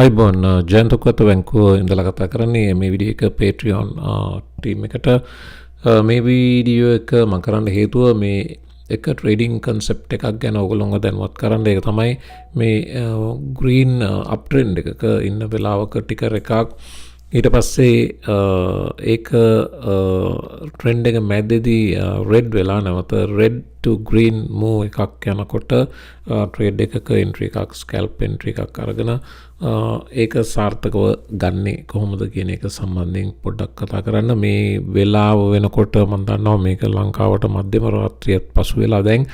අයිබෝන් ජයන්ත උක්වත්ත බැංකුව ඉඳලා කතා කරන්නේ මේ වීඩියෝ එක Patreon ටීම් එකට මේ වීඩියෝ එක මම කරන්න හේතුව මේ එක ට්‍රේඩින් කන්සෙප්ට් එකක් ගැන ඔයගොල්ලෝව දැනුවත් කරන්න. ඒක තමයි මේ green uptrend එකක ඉන්න වෙලාවක ටිකර් එකක් ඊට පස්සේ ඒක ට්‍රෙන්ඩ් එක මැදදී රෙඩ් වෙලා නැවත රෙඩ් to green move එකක් යනකොට ට්‍රේඩ් එකක එන්ට්‍රි එකක් ස්කැල්ප් එන්ට්‍රි එකක් අරගෙන ඒක සාර්ථකව ගන්නේ කොහොමද කියන එක සම්බන්ධයෙන් පොඩ්ඩක් කතා කරන්න. මේ වෙලාව වෙනකොට මම දන්නවා මේක ලංකාවට මධ්‍යම රාත්‍රියත් පසු වෙලා දැන්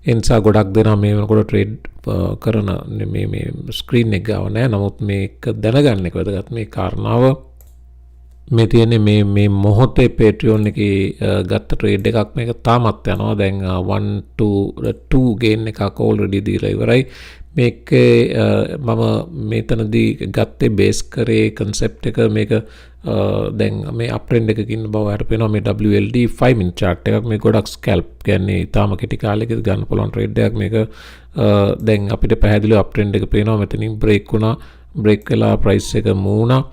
ඒ නිසා ගොඩක් දෙනා මේ වෙනකොට ට්‍රේඩ් කරන මේ ස්ක්‍රීන් එක ගාව නැහැ. නමුත් මේක දැනගන්න එක වැදගත්. මේ කාරණාව මේ තියෙන්නේ මේ මොහොතේ Patreon එකේ ගත්ත ට්‍රේඩ් එකක්. මේක තාමත් යනවා. දැන් 1-2 ගේන් එකක් already දීලා ඉවරයි. මේකේ මම මෙතනදී ගත්තේ බේස් කරේ concept එක මේක දැන් මේ අප්ට්‍රෙන්ඩ් එකක ඉන්න බව හරියට පේනවා. මේ WLD 5 minute chart එකක් මේ ගොඩක් ස්කැල්ප් කියන්නේ ඊටාම කෙටි කාලයකදී ගන්න පුළුවන් ට්‍රේඩ් එකක්. මේක දැන් අපිට පැහැදිලිව අප්ට්‍රෙන්ඩ් එක පේනවා. මෙතනින් බ්‍රේක් වුණා. බ්‍රේක් වෙලා ප්‍රයිස් එක මූණා.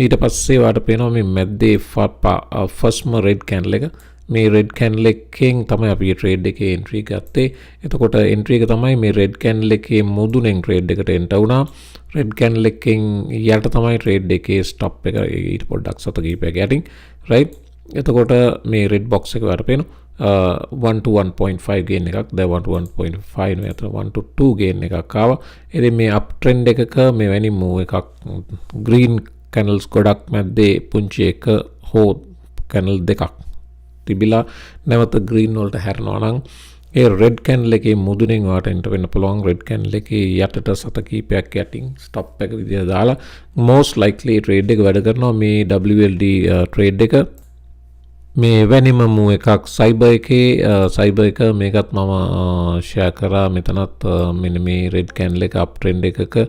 ඊට පස්සේ වාට පේනවා මේ මැද්දේ ෆස්ට්ම රෙඩ් කැන්ඩල් එක. මේ රෙඩ් කැන්ඩල් එකෙන් තමයි අපි ට්‍රේඩ් එකේ එන්ට්‍රි ගත්තේ. එතකොට එන්ට්‍රි එක තමයි මේ රෙඩ් කැන්ඩල් එකේ මුදුනෙන් ට්‍රේඩ් එකට එන්ටර් වුණා. රෙඩ් කැන්ඩල් එකෙන් යට තමයි ට්‍රේඩ් එකේ ස්ටොප් එක ඊට පොඩ්ඩක් සත කීපයක් යටින් රයිට්. එතකොට මේ රෙඩ් බොක්ස් එක වාට පේනවා 1 to 1.5 ගේන් එකක්. දැන් 1 to 1.5 නේ අතර 1 to 2 ගේන් එකක් ආවා. ඉතින් මේ අප් ට්‍රෙන්ඩ් එකක මේ වැනි මූව් එකක් ග්‍රීන් කැන්ඩල්ස් ගොඩක් මැද්දේ පුංචි එක හෝ කැන්ඩල් දෙකක් තිබිලා නැවත ග්‍රීන් වලට හැරෙනවා නම් ඒ රෙඩ් කැන්ඩල් එකේ මුදුනින් වාට එන්ටර් වෙන්න පුළුවන්. රෙඩ් කැන්ඩල් එකේ යටට සත කීපයක් යටින් ස්ටොප් එක විදියට දාලා most likely ට්‍රේඩ් එක වැඩ කරනවා. මේ WLD ට්‍රේඩ් එක මේ වෙනිම මූව් එකක් සයිබර් එක මේකත් මම ෂෙයා කරා. මෙතනත් මෙන්න මේ රෙඩ් කැන්ඩල් එක අප් ට්‍රෙන්ඩ් එකක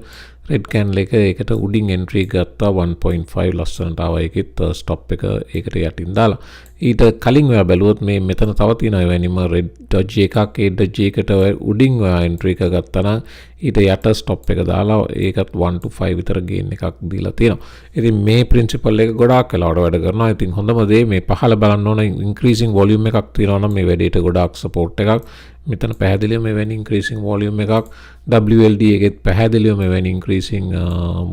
රෙඩ් කැන්ඩල් එක ඒකට උඩින් එන්ට්‍රි ගත්තා 1.5 ලස්සනට ආවා. ඒකෙත් ස්ටොප් එක ඒකට යටින් දාලා ඊට කලින් ඔයා බැලුවොත් මේ මෙතන තව තියෙනවා එවැනිම රෙඩ් ඩොජ් එකක්. ඒ ඩොජ් එකට උඩින් ඔයා එන්ට්‍රි එක ගත්තා නම් ඊට යට ස්ටොප් එක දාලා ඒකත් 1 to 5 විතර ගේන් එකක් දීලා තියෙනවා. ඉතින් මේ ප්‍රින්සිපල් එක ගොඩාක් වෙලාවට වැඩ කරනවා. ඉතින් හොඳම දේ මේ පහළ බලන්න ඕන ඉන්ක්‍රීසිංగ్ වොලියුම් එකක් තියෙනවා නම් මේ වැඩේට ගොඩාක් සපෝට් එකක්. මෙතන පැහැදිලිව මේ වෙන ඉන්ක්‍රීසිං වොලියුම් එකක්. WLD එකෙත් පැහැදිලිව මේ වෙන ඉන්ක්‍රීසිං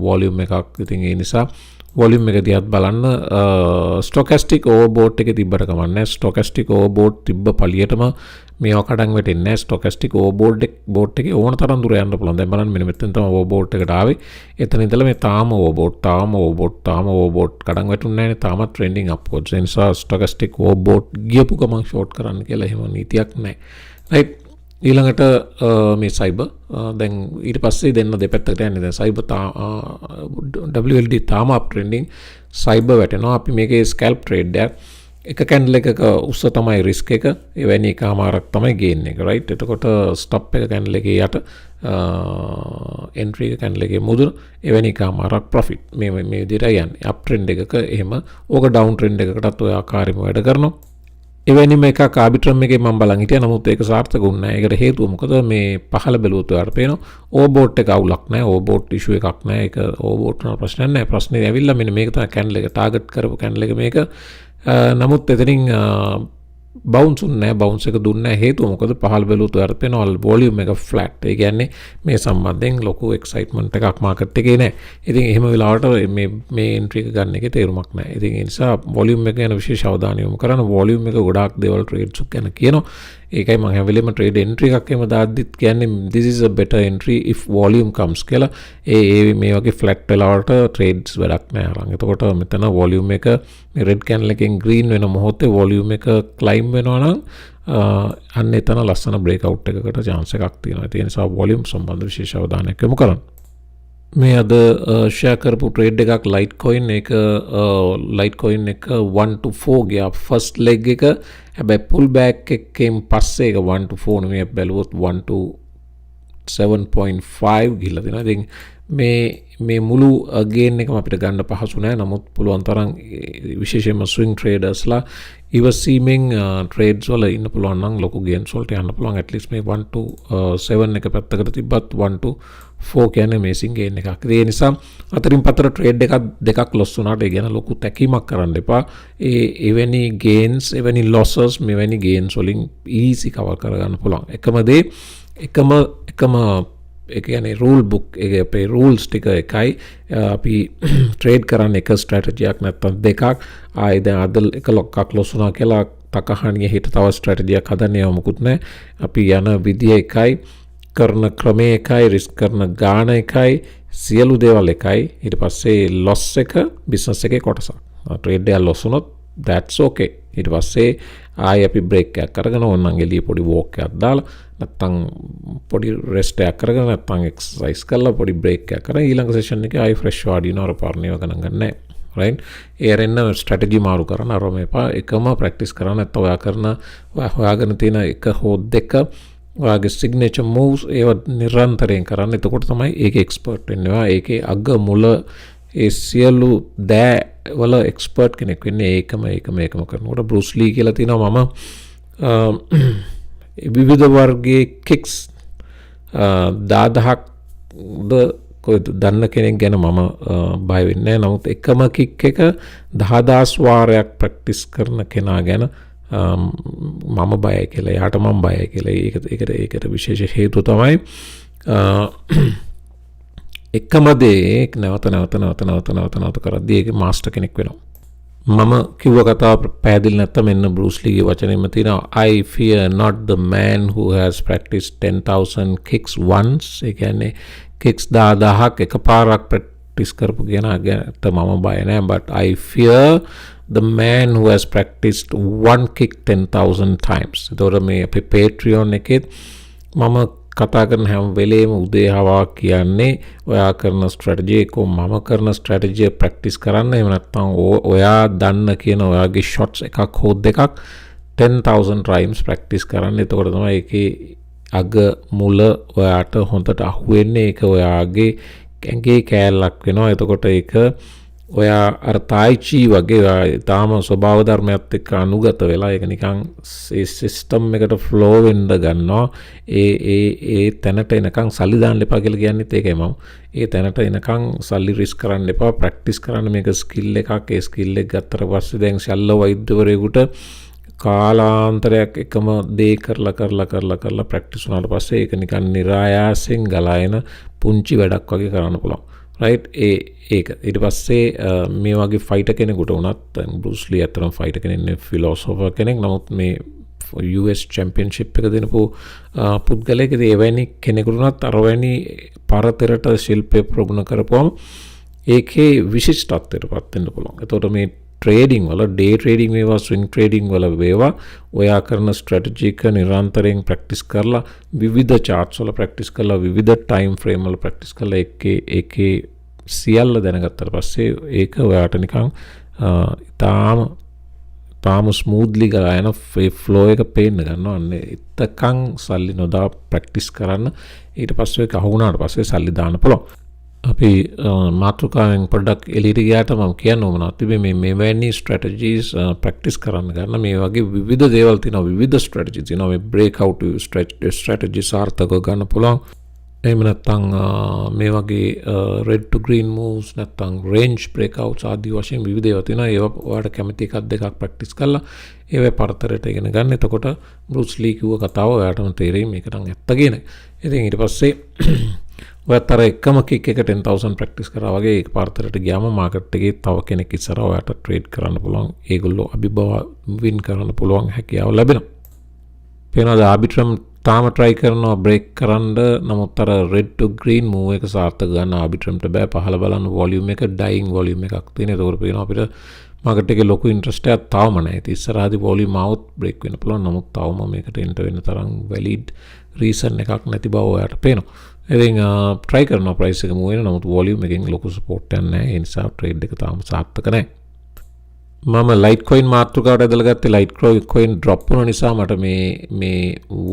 වොලියුම් එකක්. ඉතින් ඒ නිසා වොලියුම් එක දිහාත් බලන්න ස්ටොකැස්ටික් ඕවර්බෝට් එකේ තිබ්බට කමන්නේ. ස්ටොකැස්ටික් ඕවර්බෝට් තිබ්බ පළියටම මේවා කඩන් වැටෙන්නේ නැහැ. ස්ටොකැස්ටික් ඕවර්බෝට් එකේ ඕන තරම් දුර යන්න පුළුවන්. දැන් බලන්න මෙන්න මෙතෙන් තමයි ඕවර්බෝට් එකට ආවේ. එතන ඉඳලා මේ තාම ඕවර්බෝට් කඩන් වැටුන්නේ නැහැ නේ. තාමත් ට්‍රෙන්ඩින් අප්වර්ඩ්ස්. ඒ නිසා ස්ටොකැස්ටික් ඕවර්බෝට් ගියපු ගමන් ෂෝට් කරන්න කියලා එහෙම නීතියක් නැහැ. රයිට්. ඊළඟට මේ සයිබර් දැන් ඊට පස්සේ දෙන්න දෙපැත්තකට යන්නේ. දැන් සයිබර් WLD තාම අප් ට්‍රෙන්ඩින්. සයිබර් වැටෙනවා. අපි මේකේ ස්කැල්ප් ට්‍රේඩ් එක කැන්ඩල් එකක උස්ස තමයි රිස්ක් එක. එවැනි එකමාරක් තමයි ගේන් එක. රයිට්. එතකොට ස්ටොප් එක කැන්ඩල් එකේ යට එන්ට්‍රි එක කැන්ඩල් එකේ මුදුන එවැනි එකමාරක් ප්‍රොෆිට්. මේ විදිහට යන්නේ. අප් ට්‍රෙන්ඩ් එකක එහෙම ඕක ඩවුන් ට්‍රෙන්ඩ් එකකටත් ඔය ආකාරයෙන්ම වැඩ කරනවා. එවැනිම එකක් ආබිට්‍රම් එකේ මම බලන් හිටියා. නමුත් ඒක සාර්ථක වුණේ නැහැ. ඒකට හේතුව මොකද? මේ පහළ බැලුවොත් ඔයාලට පේනවා ඕවර්බෝට් එක අවුලක් නැහැ. ඕවර්බෝට් ඉෂුව එකක් නැහැ. ඒක ඕවර්බෝට් වල ප්‍රශ්නයක් නැහැ. ප්‍රශ්නේ ඇවිල්ලා මෙන්න මේක තමයි කැන්ඩල් එක ටාගට් කරපු කැන්ඩල් එක මේක. නමුත් එතනින් බවුන්ස් උන්නේ නැහැ. බවුන්ස් එක දුන්නේ නැහැ. හේතුව මොකද? පහළ බැලුවොත් ඔයාලට පේනවා වොලියුම් එක ෆ්ලැට්. ඒ කියන්නේ මේ සම්බන්ධයෙන් ලොකු එක්සයිට්මන්ට් එකක් මාකට් එකේ නැහැ. ඉතින් එහෙම වෙලාවට මේ එන්ට්‍රි එක ගන්න එකේ තේරුමක් නැහැ. ඉතින් ඒ නිසා වොලියුම් එක ගැන විශේෂ අවධානය යොමු කරන්න. වොලියුම් එක ගොඩාක් දේවල් ට්‍රේඩ්ස් ගැන කියනවා. ඒකයි මම හැම වෙලෙම ට්‍රේඩ් එන්ට්‍රි එකක් එහෙම දාද්දිත් කියන්නේ this is a better entry if volume comes කියලා. ඒ මේ වගේ ෆ්ලැට් වෙලාවට ට්‍රේඩ්ස් වැඩක් නැහැ අරන්. එතකොට මෙතන වොලියුම් එක මේ රෙඩ් කැන්ඩල් එකෙන් ග්‍රීන් වෙන මොහොතේ වොලියුම් එක ක්ලයිම් වෙනවා නම් අන්න එතන ලස්සන බ්‍රේක් අවුට් එකකට chance එකක් තියෙනවා. ඒ නිසා වොලියුම් සම්බන්ධ විශේෂ අවධානයක් යොමු කරන්න. මේ අද ෂෙයා කරපු ට්‍රේඩ් එකක් ලයිට්කොයින් එක 1 to 4 ගියා ෆස්ට් ලෙග් එක. හැබැයි පුල් බෑක් එකකින් පස්සේ ඒක 1 to 4 නෙමෙයි බැලුවොත් 1 to 7.5 ගිහිල්ලා තියෙනවා. ඉතින් මේ මුළු ගේන් එකම අපිට ගන්න පහසු නෑ. නමුත් පුළුවන් තරම් විශේෂයෙන්ම ස්විං ට්‍රේඩර්ස්ලා ඉවසීමෙන් ට්‍රේඩ්ස් වල ඉන්න පුළුවන් නම් ලොකු ගේන්ස් වලට යන්න පුළුවන්. at least මේ 1 to 7 එක පැත්තකට තිබ්බත් 1 to 4 කියන්නේ මේසින් ගේන් එකක්. ඒ නිසා අතරින් පතර ට්‍රේඩ් දෙකක් ලොස් වුණාට ඒ ගැන ලොකු තැකීමක් කරන්න එපා. එවැනි ගේන්ස් එවැනි ලොසස් මෙවැනි ගේන්ස් වලින් ඊසි කවර් කරගන්න පුළුවන්. එකම දේ එකම ඒ කියන්නේ රූල් බුක් එකේ අපේ රූල්ස් ටික එකයි. අපි ට්‍රේඩ් කරන්න එක ස්ට්‍රැටජියක් නැත්නම් දෙකක්. ආයෙ දැන් අද එක ලොක්කක් ලොස් වුණා කියලා තකහණිය හිට තව ස්ට්‍රැටජියක් හදන්න ඒව මොකුත් නැහැ. අපි යන විදිය එකයි, කරන ක්‍රමය එකයි, රිස්ක් කරන ගාණ එකයි, සියලු දේවල් එකයි. ඊට පස්සේ ලොස් එක බිස්නස් එකේ කොටසක්. ට්‍රේඩ් එක ලොස් වුණොත් that's okay. ඊට පස්සේ ආයෙ අපි බ්‍රේක් එකක් අරගෙන ඕනනම් එළිය පොඩි වෝක් එකක් දාලා නැත්තම් පොඩි රෙස්ට් එකක් කරගෙන නැත්තම් එක්සර්සයිස් කරලා පොඩි බ්‍රේක් එකක් කරලා ඊළඟ සෙෂන් එකේ ආයෙ ෆ්‍රෙෂ් වාඩිනවර පාරණේව ගණන් ගන්න නැහැ. right? ඒ අරෙන්න ස්ට්‍රැටජි මාරු කරන්න අරම එපා. එකම ප්‍රැක්ටිස් කරන්න නැත්නම් ඔයා හොයාගෙන තියෙන එක හෝ දෙක ඔයාගේ සිග්නේචර් මූව්ස් ඒව නිරන්තරයෙන් කරන්න. එතකොට තමයි ඒකේ එක්ස්පර්ට් වෙන්නේ. ඒකේ අග මුල ඒ සියලු දෑ වල එක්ස්පර්ට් කෙනෙක් වෙන්නේ ඒකම කරනකොට. බෲස් ලී කියලා තියෙනවා මම විවිධ වර්ගයේ කික්ස් 10000ක්ද කොහෙද දන්න කෙනෙක් ගැන මම බය වෙන්නේ නැහැ. නමුත් එකම කික් එක 10000 වාරයක් ප්‍රැක්ටිස් කරන කෙනා ගැන මම බයයි කියලා. යාට මම බයයි කියලා. ඒකට විශේෂ හේතුව තමයි එකම දේ නැවත කරද්දී ඒක මාස්ටර් කෙනෙක් වෙනවා. මම කිව්ව කතාව පැහැදිලි නැත්නම් මෙන්න බෲස් ලීගේ වචනේම තියෙනවා I fear not the man who has practiced 10,000 kicks once. ඒ කියන්නේ kicks 10000ක් එකපාරක් ප්‍රැක්ටිස් කරපු කෙනා ගැන මම බය නැහැ. but I fear the man who has practiced one kick 10,000 times. ඒතකොට මේ අපේ Patreon එකෙත් මම කතා කරන හැම වෙලේම උදේ හවා කියන්නේ ඔයා කරන ස්ට්‍රැටජි එක මම කරන ස්ට්‍රැටජිය ප්‍රැක්ටිස් කරන්න. එහෙම නැත්නම් ඔයා දන්න කියන ඔයාගේ ෂොට්ස් එකක් හෝ දෙකක් 10,000 times ප්‍රැක්ටිස් කරන්න. එතකොට තමයි ඒකේ අග මුල ඔයාට හොඳට අහුවෙන්නේ. ඒක ඔයාගේ ඇඟේ කෑල්ලක් වෙනවා. එතකොට ඒක ඔයා අර තායිචි වගේ තාම ස්වභාව ධර්මයත් එක්ක අනුගත වෙලා ඒක නිකන් ඒ සිස්ටම් එකට ෆ්ලෝ වෙන්න ගන්නවා. ඒ තැනට එනකන් සල්ලි දාන්න එපා කියලා කියන්නේත් ඒකයි මම. ඒ තැනට එනකන් සල්ලි රිස්ක් කරන්න එපා. ප්‍රැක්ටිස් කරන්න. මේක ස්කිල් එකක්. ඒ ස්කිල් එක ගත්තට පස්සේ දැන් ශල්ල වෛද්‍යවරයෙකුට කාලාන්තරයක් එකම දේ කරලා ප්‍රැක්ටිස් වුණාට පස්සේ ඒක නිකන් નિરાයාසෙන් ගලා එන පුංචි වැඩක් වගේ කරන්න පුළුවන්. right? ඒක ඊට පස්සේ මේ වගේ ෆයිටර් කෙනෙකුට වුණත් බෲස් ලී අතරම ෆයිටර් කෙනෙක් නෙවෙයි ෆිලොසොෆර් කෙනෙක්. නමුත් මේ US championship එක දෙනපු පුද්ගලයෙක්. ඉතින් එවැනි කෙනෙකුට උනත් අරවැනි පරතරට ශිල්පය ප්‍රගුණ කරපුවම ඒකේ විශිෂ්ටත්වයටපත් වෙන්න පුළුවන්. එතකොට මේ ට්‍රේඩින් වල ඩේ ට්‍රේඩින් වේවා ස්විංగ్ ට්‍රේඩින් වල වේවා ඔයා කරන ස්ට්‍රැටජි එක නිරන්තරයෙන් ප්‍රැක්ටිස් කරලා විවිධ charts වල ප්‍රැක්ටිස් කරලා විවිධ time frame වල ප්‍රැක්ටිස් කරලා ඒකේ සියල්ල දැනගත්තට පස්සේ ඒක ඔයාට නිකන් තාම ස්මූත්ලි ගලා යන ෆ්ලෝ එක පේන්න ගන්නවා. අන්න එතකන් සල්ලි නොදා ප්‍රැක්ටිස් කරන්න. ඊට පස්සේ ඒක අහු වුණාට පස්සේ සල්ලි දාන්න පුළුවන්. අපි මාතෘකාවෙන් පොඩ්ඩක් එළියට ගියාට මම කියන්න ඕනවත් තිබේ මෙවැනි ස්ට්‍රැටජිස් ප්‍රැක්ටිස් කරන්න ගන්න. මේ වගේ විවිධ දේවල් තියෙනවා. විවිධ ස්ට්‍රැටජිස් තියෙනවා. මේ බ්‍රේක් අවුට් ස්ට්‍රැටජි සාර්ථකව ගන්න පුළුවන්. එහෙම නැත්නම් මේ වගේ red to green moves නැත්නම් range breakouts ආදී වශයෙන් විවිධ ඒවා තියෙනවා. ඒවා ඔයාලට කැමති එකක් දෙකක් ප්‍රැක්ටිස් කරලා ඒවේ පරතරයට ඉගෙන ගන්න. එතකොට බෲස් ලී කිව්ව කතාව ඔයාටම තේරෙයි මේක නම් ඇත්ත කියන. ඉතින් ඊට පස්සේ ඔයත් අර එකම කික් එක 10,000 ප්‍රැක්ටිස් කරා වගේ ඒක පරතරයට ගියාම මාකට් එකේ තව කෙනෙක් ඉස්සරහ ඔයාට ට්‍රේඩ් කරන්න පුළුවන්. ඒගොල්ලෝ අභිබව වින් කරන්න පුළුවන් හැකියාව ලැබෙනවා. පේනවාද ආබිට්‍රම් තාම try කරනවා break කරන්න. නමුත් අර red to green move එක සාර්ථක ගන්න ආබිට්‍රම්ට බෑ. පහළ බලන්න volume එක dying volume එකක් තියෙන. ඒකෝර පේනවා අපිට මාකට් එකේ ලොකු interest එකක් තාම නැහැ. ඉතින් ඉස්සරහදී volume આવුත් break වෙන්න පුළුවන්. නමුත් තවම මේකට enter වෙන්න තරම් valid reason එකක් නැති බව ඔයාලට පේනවා. ඉතින් try කරනවා price එක move වෙන. නමුත් volume එකෙන් ලොකු support එකක් නැහැ. ඒ නිසා trade එක තාම සාර්ථක නැහැ. මම Litecoin මාතෘකාවට ඇදලා ගත්තේ Litecoin drop වුණ නිසා මට මේ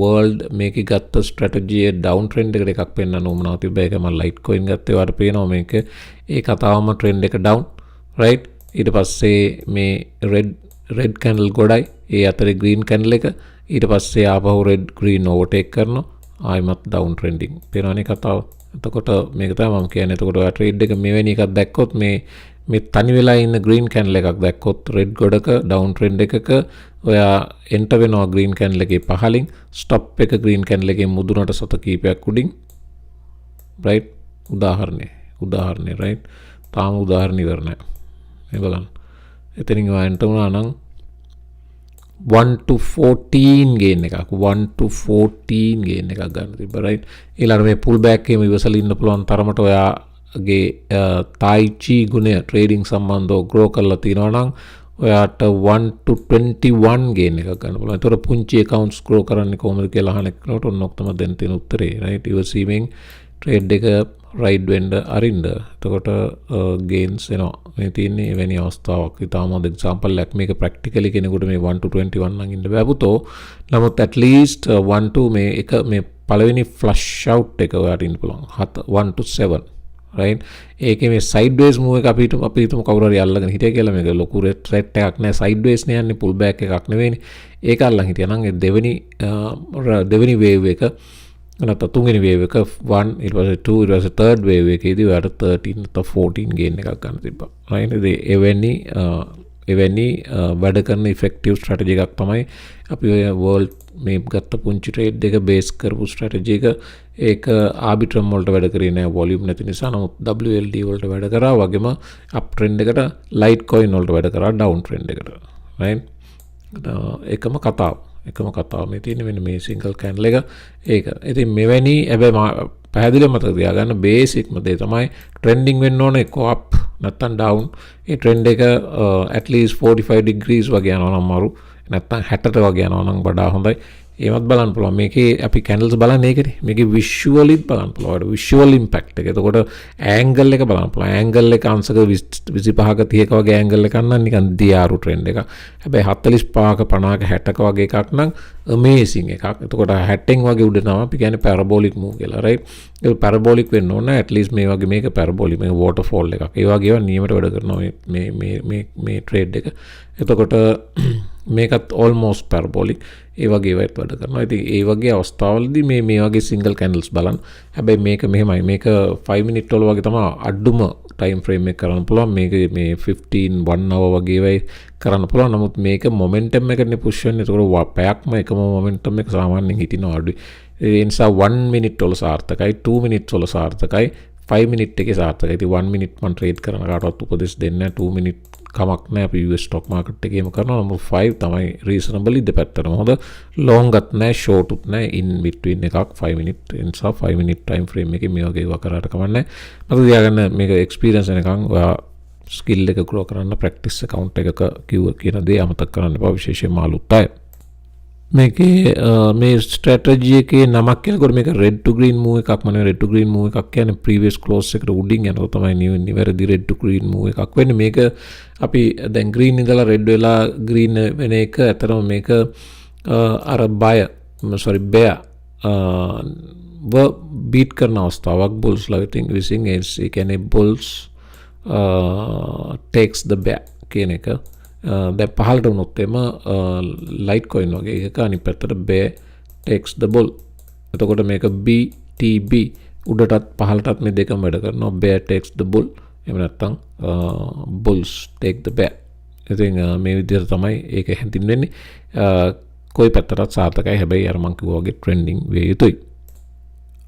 world මේකේ ගත්ත strategy down trend එකට එකක් පෙන්වන්න උවමනාව තිබ්බා. ඒක මම Litecoin ගත්තේ. වාට පේනවා මේක ඒ කතාවම trend එක down right. ඊට පස්සේ මේ red candle ගොඩයි. ඒ අතරේ green candle එක. ඊට පස්සේ ආපහු red green overtake කරනවා. ආයිමත් down trending. පේනවනේ කතාව. එතකොට මේක තමයි මම කියන්නේ. එතකොට ඔයා ට්‍රේඩ් එක මෙවැනි එකක් දැක්කොත් මේ තනි වෙලා ඉන්න green candle එකක් දැක්කොත් red ගොඩක down trend එකක ඔයා enter වෙනවා green candle එකේ පහලින්, stop එක green candle එකේ මුදුනට සත කීපයක් උඩින්, right? උදාහරණේ right? තාම උදාහරණ ඉවර නැහැ. මේ බලන්න. එතනින් ඔයා enter වුණා නම් 1 to 14 gain එකක් 1 to 14 gain එකක් ගන්න තිබ්බා right. ඊළඟ මේ pull back එකේම ඉවසලා ඉන්න පුළුවන් තරමට ඔයාගේ tai chi ගුණය trading සම්බන්ධව grow කරලා තිනවා නම් ඔයාට 1 to 21 gain එකක් ගන්න පුළුවන්. ඒතර පුංචි accounts grow කරන්නේ කොහොමද කියලා අහන එකට ඔන්න ඔක්කොම දැන් තියෙන උත්තරේ right. ඉවසීමෙන් trade එක right වෙන්න අරින්න. එතකොට gains එනවා. මේ තියෙන්නේ එවැනි අවස්ථාවක්. ඊටම හොඳ example එකක් මේක practically කෙනෙකුට මේ 1 to 21 නම් ඉන්න බෑ පුතෝ. නමුත් at least 1 to මේ පළවෙනි flush out එක ඔයාට ඉන්න පුළුවන්. 1 to 7 right. ඒකේ මේ sideways move එක අපි හිතමු කවුරු හරි අල්ලගෙන හිටියා කියලා. මේක ලොකු threat එකක් නෑ. sideways නේ යන්නේ, pull back එකක් නෙවෙයිනේ. ඒක අල්ලන් හිටියා නම් ඒ දෙවෙනි wave එක නැත්නම් තුන්වෙනි wave එක 1 ඊට පස්සේ 2 ඊට පස්සේ third wave එකේදී ඔයාලට 13 නැත්නම් 14 gain එකක් ගන්න තිබ්බා right. එවැනි වැඩ කරන effective strategy එකක් තමයි අපි ඔය world මේ ගත්ත පුංචි trade එක base කරපු strategy එක. ඒක arbitrum වලට වැඩ කරේ නෑ volume නැති නිසා. නමුත් WLD වලට වැඩ කරා. වගේම up trend එකට Litecoin වලට වැඩ කරා down trend එකට right. එකම කතාව මේ තියෙන්නේ මෙන්න මේ single candle එක. ඒක ඉතින් මෙවැනි හැබැයි පැහැදිලිව මතක තියාගන්න බේසික්ම දේ තමයි trending වෙන්න ඕන එක්ක up නැත්නම් down. ඒ trend එක at least 45 degrees වගේ යනවා නම් මරු නැත්නම් 60ට වගේ යනවා නම් වඩා හොඳයි. ඒවත් බලන්න පුළුවන්. මේකේ අපි candles බලන්නේ ඒකනේ. මේකේ visually බලන්න පුළුවන්. visual impact එක. එතකොට angle එක බලන්න පුළුවන්. angle එක අංශක 25ක 30ක වගේ angle එකක් නම් නිකන් දියාරු trend එකක්. හැබැයි 45ක 50ක 60ක වගේ එකක් නම් amazing එකක්. එතකොට 60න් වගේ උඩ නම් අපි කියන්නේ parabolic move කියලා right. ඒක parabolic වෙන්න ඕන. at least මේ වගේ මේක parabolic මේක waterfall එකක්. ඒ වගේ ඒවා නියමයට වැඩ කරනවා මේ trade එක. එතකොට මේකත් almost parabolic ඒ වගේ ඒවාත් වැඩ කරනවා. ඉතින් ඒ වගේ අවස්ථාවලදී මේ වගේ single candles බලන්න. හැබැයි මේක මෙහෙමයි. මේක 5 minute වල වගේ තමයි අඩුම time frame එක කරන්න පුළුවන්. මේක මේ 15 1 hour වගේ ඒවායි කරන්න පුළුවන්. නමුත් මේක momentum එකනේ push වෙන්නේ. ඒකට පැයක්ම එකම momentum එක සාමාන්‍යයෙන් හිටිනවා අඩුයි. ඒ නිසා 1 minute වල සාර්ථකයි, 2 minutes වල සාර්ථකයි, 5 minute එකේ සාර්ථකයි. ඉතින් 1 minute මම trade කරන කාටවත් උපදෙස් දෙන්නේ නැහැ. 2 minute කමක් නැහැ. අපි US stock market එකේම කරනවා. නමුත් 5 තමයි reasonably දෙපැත්තටම හොඳ. long ගත් නැහැ, short උත් නැහැ, in between එකක් 5 minute. ඒ නිසා 5 minute time frame එකේ මේ වගේ ඒවා කරාට කමක් නැහැ. මතක තියාගන්න මේක experience වෙනකන් ඔයා skill එක grow කරන්න practice account එකක කියන දේ අමතක කරන්න එපා. විශේෂයෙන්ම අලුත් අය. මේකේ මේ strategy එකේ නමක් කියනකොට මේක red to green move එකක් මනේ. red to green move එකක් කියන්නේ previous close එකට උඩින් යනකොට තමයි නිවැරදි red to green move එකක් වෙන්නේ. මේක අපි දැන් green ඉඳලා red වෙලා green වෙන එක ඇතරම මේක අර bear beat කරන අවස්ථාවක් bulls ලා විසින් ඒ කියන්නේ bulls takes the bear කියන එක. දැන් පහළට වුණොත් එම Litecoin වගේ එකක අනිත් පැත්තට bear takes the bull. එතකොට මේක BTB උඩටත් පහළටත් මේ දෙකම වැඩ කරනවා. bear takes the bull. එහෙම නැත්නම් bulls take the bear. ඉතින් මේ විදිහට තමයි ඒක හැඳින්වෙන්නේ. කොයි පැත්තටත් සාර්ථකයි. හැබැයි අර මං කිව්වා වගේ trending විය යුතුයි.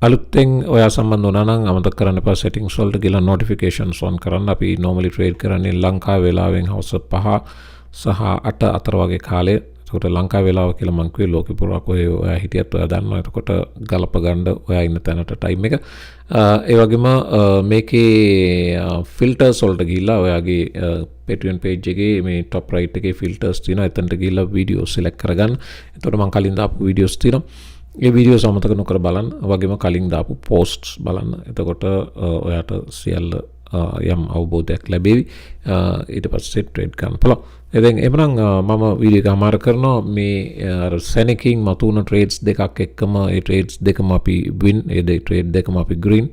අලුතෙන් ඔයා සම්බන්ධ වුණා නම් අමතක කරන්න එපා settings වලට ගිහලා notifications on කරන්න. අපි normally trade කරන්නේ ලංකාවේ වෙලාවෙන් හවස 5 සහ 8 අතර වගේ කාලේ. ඒකට ලංකාවේ වෙලාව කියලා මං කිව්වේ ලෝකෙ පුරා කොහේ ඔයා හිටියත් ඔයා දන්නවා. එතකොට ගලප ගන්න ඔයා ඉන්න තැනට time එක. ඒ වගේම මේකේ filters වලට ගිහිල්ලා ඔයාගේ Patreon page එකේ මේ top right එකේ filters තියෙනවා. එතනට ගිහිල්ලා video select කරගන්න. එතකොට මං කලින් දාපු videos තියෙනවා. ඒ වීඩියෝස් අමතක නොකර බලන්න. වගේම කලින් දාපු posts බලන්න. එතකොට ඔයාට සියල්ල යම් අවබෝධයක් ලැබෙවි. ඊට පස්සේ trade කරන්න පුළුවන්. ඉතින් එමනම් මම වීඩියෝ එක අමාර කරනවා මේ අර සෙනකින් මතුවන trades දෙකක් එක්කම ඒ trades දෙකම අපි win. ඒ trade දෙකම අපි green.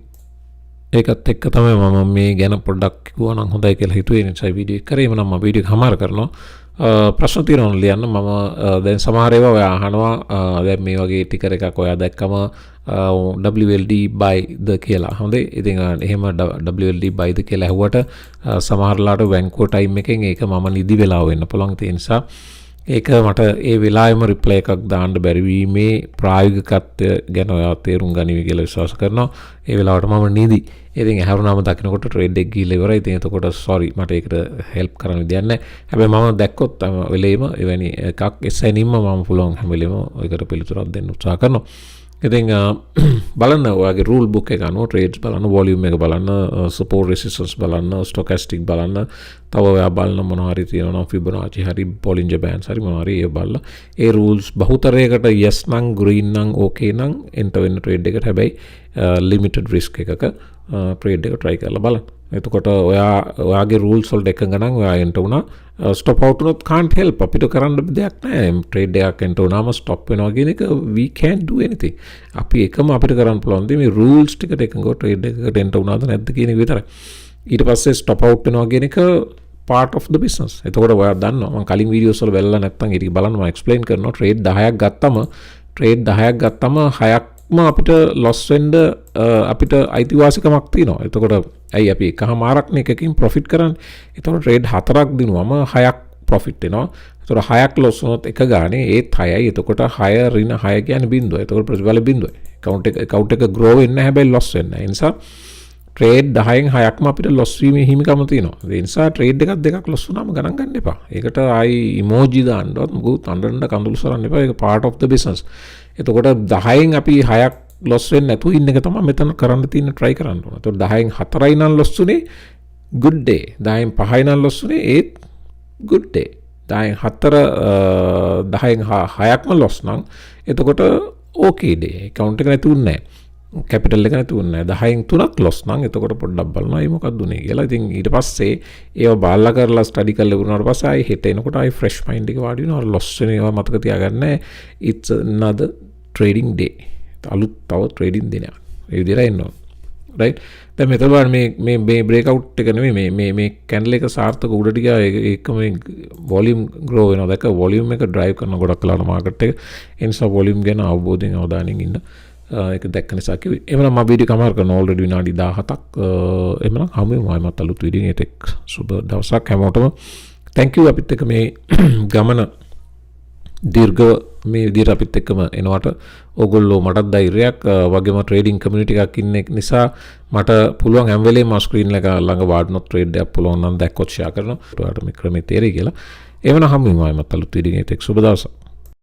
ඒකත් එක්ක තමයි මම මේ ගැන පොඩ්ඩක් කිව්වා නම් හොඳයි කියලා හිතුවේ. ඒ නිසා වීඩියෝ එක කරේ. එමනම් මම වීඩියෝ එක අමාර කරනවා. ප්‍රශ්න තියෙනවා ලියන්න. මම දැන් සමහර ඒවා ඔයා අහනවා. දැන් මේ වගේ ටිකර් එකක් ඔයා දැක්කම WLD buy ද කියලා. හොඳේ. ඉතින් එහෙම WLD buy ද කියලා ඇහුවට සමහරලාට වැන්කෝ ටයිම් එකෙන් ඒක මම නිදි වෙලා වෙන්න පුළුවන්. ඒ නිසා ඒක මට ඒ වෙලාවෙම රිප්ලයි එකක් දාන්න බැරි වීමේ ප්‍රායෝගිකත්වය ගැන ඔයා තේරුම් ගනිවි කියලා විශ්වාස කරනවා. ඒ වෙලාවට මම නිදි. ඉතින් ඇහරුණාම දකින්නකොට ට්‍රේඩ් එක ගිහලා ඉවරයි. ඉතින් එතකොට sorry මට ඒකට හෙල්ප් කරන්න විදියක් නැහැ. හැබැයි මම දැක්කොත් තම වෙලේම එවැනි එකක් එසැනින්ම මම පුළුවන් හැම වෙලේම ඒකට පිළිතුරක් දෙන්න උත්සාහ කරනවා. ඉතින් බලන්න ඔයාගේ රූල් බුක් එක අනුව ට්‍රේඩ්ස් බලන්න, වොලියුම් එක බලන්න, සපෝට් රෙසිස්ටන්ස් බලන්න, ස්ටොකැස්ටික් බලන්න, තව ඔයා බලන මොනවා හරි තියෙනවා ෆිබොනාචි හරි බොලින්ජර් බෑන්ඩ්ස් හරි මොනවා හරි ඒ බලලා ඒ රූල්ස් බහුතරයකට yes නම් green නම් okay නම් එන්ටර් වෙන්න ට්‍රේඩ් එකට. හැබැයි ලිමිටඩ් රිස්ක් එකක ට්‍රේඩ් එක try කරලා බලන්න. එතකොට ඔයාගේ රූල්ස් වලට එකඟ නම් ඔයා එන්ටර් වුණා. ස්ටොප් අවුට් වුණොත් can't help. අපිට කරන්න දෙයක් නැහැ. ට්‍රේඩ් එකක් එන්ටර් වුණාම ස්ටොප් වෙනවා කියන එක we can't do anything. අපි එකම අපිට කරන්න පුළුවන් දේ මේ රූල්ස් ටිකට එකඟව ට්‍රේඩ් එකකට එන්ටර් වුණාද නැද්ද කියන එක විතරයි. ඊට පස්සේ ස්ටොප් අවුට් වෙනවා කියන එක part of the business. එතකොට ඔයා දන්නවා මම කලින් වීඩියෝස් වල බලලා නැත්නම් ඒක බලන්න මම එක්ස්ප්ලেইন කරනවා. ට්‍රේඩ් 10ක් ගත්තම 6ක්ම අපිට loss වෙන්න අපිට අයිතිවාසිකමක් තියෙනවා. එතකොට ඇයි අපි එකමාරක්නේ එකකින් profit කරන්නේ. එතකොට ට්‍රේඩ් 4ක් දිනුවම 6ක් profit වෙනවා. එතකොට 6ක් loss වුණොත් එක ගානේ ඒත් 6යි. එතකොට 6 ඍණ 6 කියන්නේ බිඳුවයි. එතකොට ප්‍රතිඵල බිඳුවයි. account එක grow වෙන්නේ නැහැ හැබැයි loss වෙන්නේ නැහැ. ඒ නිසා ට්‍රේඩ් 10න් 6ක්ම අපිට loss වීමේ හිමිකම තියෙනවා. ඒ නිසා ට්‍රේඩ් එකක් දෙකක් loss වුණාම ගණන් ගන්න එපා. ඒකට ආයි emoji දාන්නවත් මොකුත් අඬන්න කඳුළු සරන්න එපා. ඒක part of the business. එතකොට 10න් අපි 6ක් loss වෙන්නේ නැතුව ඉන්න එක තමයි මෙතන කරන්න තියෙන try කරන්න ඕන. එතකොට 10න් 4යි නම් loss උනේ good day. 10න් 5යි නම් loss උනේ ඒත් good day. 10න් 6ක්ම loss නම් එතකොට okay day. account එක නැතුුන්නේ නැහැ. කැපිටල් එක නැතුුන්නේ නැහැ. 10න් 3ක් loss නම් එතකොට පොඩ්ඩක් බලනවා මේ මොකක්ද උනේ කියලා. ඉතින් ඊට පස්සේ ඒව බාල්ලා කරලා ස්ටඩි කරලා ඉවරනාට පස්සේ ආයි හෙට එනකොට ආයි fresh mind එක වාඩි වෙනවා. loss වෙන ඒවා මතක තියාගන්න. it's another trading day. අලුත් තව trading දිනයක්. ඒ විදිහට එන්න ඕන. right? දැන් මෙතන බලන්න මේ breakout එක නෙමෙයි මේ candle එක සාර්ථක උඩට ගියා. ඒක මේ volume grow වෙනවා. දැක්ක volume එක drive කරන ගොඩක් කලාට market එක. ඒ නිසා volume ගැන අවබෝධයෙන් අවධානයෙන් ඉන්න. ඒක දැක්ක නිසා කිව්වේ. එහෙනම් මම වීඩියෝ කමාර කරන already විනාඩි 17ක්. එහෙනම් හමු වෙමු ආයෙමත් අලුත් වීඩියෝ එකක්. සුබ දවසක් හැමෝටම. thank you අපිත් එක්ක මේ ගමන දීර්ඝ මේ විදිහට අපිත් එක්කම එනවට ඕගොල්ලෝ මටත් ධෛර්යයක් වගේම ට්‍රේඩින් කමියුනිටි එකක් ඉන්න නිසා මට පුළුවන් හැම වෙලේම ස්ක්‍රීන් එක ළඟ වාඩිනොත් ට්‍රේඩ් එකක් පුළුවන් නම් දැක්කොත් ෂෙයා කරනවා. ඔයාලට මේ ක්‍රමේ තේරෙයි කියලා. එවන හමු වෙමු ආයෙමත් අලුත් වීඩියෝ එකක්. සුබ දවසක්.